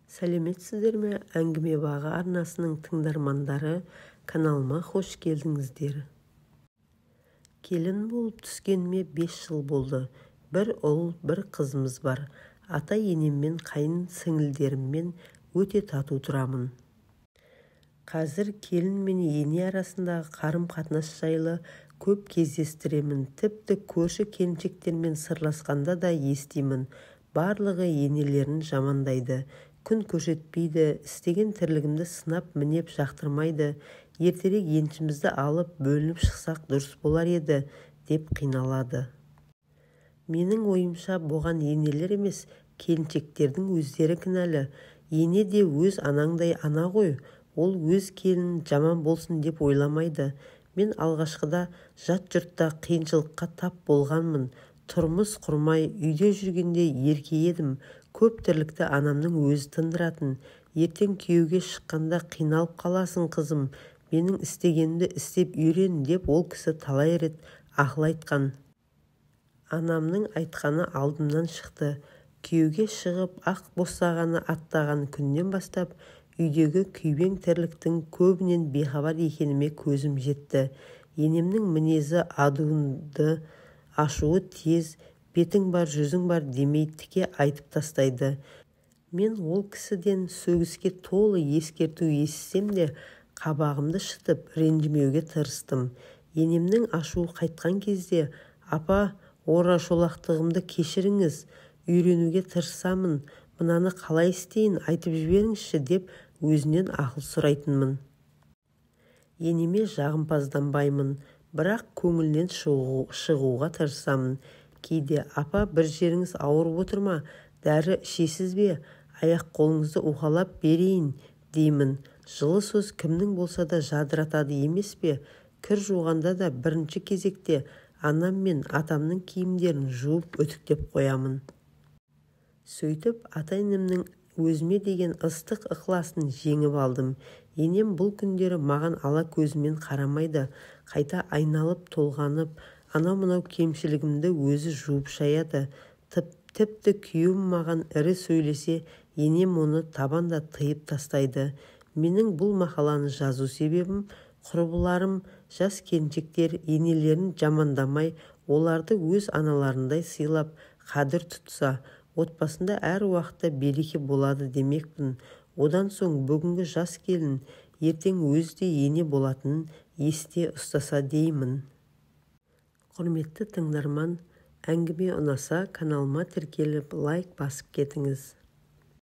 Сәлеметсіздер ме? Әңгіме бағы арнасының тыңдармандары, каналыма хош келдіңіздер. Келін болып түскеніме 5 жыл болды. Бір ұл, бір қызымыз бар. Ата-енеммен, қайын сіңілдеріммен өте тату тұрамын. Қазір келін мен ене арасындағы қарым-қатынас жайлы көп кездестіремін. Тіпті көрші келіншектермен сырласқанда да естимін. Барлығы енелерін жамандайды. Күн көрсетпейді, істеген тірлігімді сынап мінеп жақтырмайды. Ертерек еншімізді алып бөлініп шықсақ дұрыс болар еді, деп қиналады. Менің ойымша бұған енелер емес, келіншектердің өздері кінәлі. Ене де өз анаңдай ана ғой, ол өз келін жаман болсын деп ойламайды. Мен алғашқыда жат жұртта қиыншылыққа тап болғанмын. Тұрмыс құрмай, үйде жүргенде ерке едім. Көп тірлікті анамның өзі тындыратын. Ертең күйеуге шыққанда қиналып қаласың қызым. Менің істегенімді істеп үйрен деп ол кісі талай рет ақыл айтқан. Анамның айтқаны алдымнан шықты. Күйеуге шығып ақ босағаны аттаған күннен бастап үйдегі күйбең тірліктің көбінен бейхабар екеніме көзім жетті. Енемнің мінезі адуынды, ашуы тез, бетің бар, жүзің бар демей тіке айтып тастайды. Мен ол кісіден сөгіске толы ескерту естісем де, қабағымды шытып ренжімеуге тырыстым. Енемнің ашуы қайтқан кезде, апа, орашолақтығымды кешіріңіз, үйренуге тырысамын, мынаны қалай істейін, айтып жіберіңізші деп өзінен ақыл сұрайтынмын. Енеме жағымпазданбаймын, бірақ көңілінен шығуға тырысамын. Кейде, апа, бір жеріңіз ауырып отыр ма, дәрі ішесіз бе, аяқ қолыңызды уқалап берейін, деймін. Жылы сөз кімнің болса да жадыратады емес пе? Кір жуғанда да бірінші кезекте анам мен атамның киімдерін жуып үтіктеп қоямын. Сөйтіп, ата-енемнің өзіме деген ыстық ықыласын жеңіп алдым. Енем бұл күндері маған ала көзімен қарамайды, қайта айналып толғанып, анау-мынау кемшілігімді өзі жуып шаяды. Тіпті күйеуім маған ірі сөйлесе, енем оны табанда тыйып тастайды. Менің бұл мақаланы жазу себебім, құрбыларым, жас келіншектер енелерін жамандамай, оларды өз аналарындай сыйлап, қадір тұтса, отбасында әр уақытта береке болады демекпін. Одан соң бүгінгі жас келін ертең өзі де ене болатынын есте ұстаса деймін. Құрметті тыңдарман, әңгіме ұнаса каналыма тіркеліп лайк басып кетіңіз.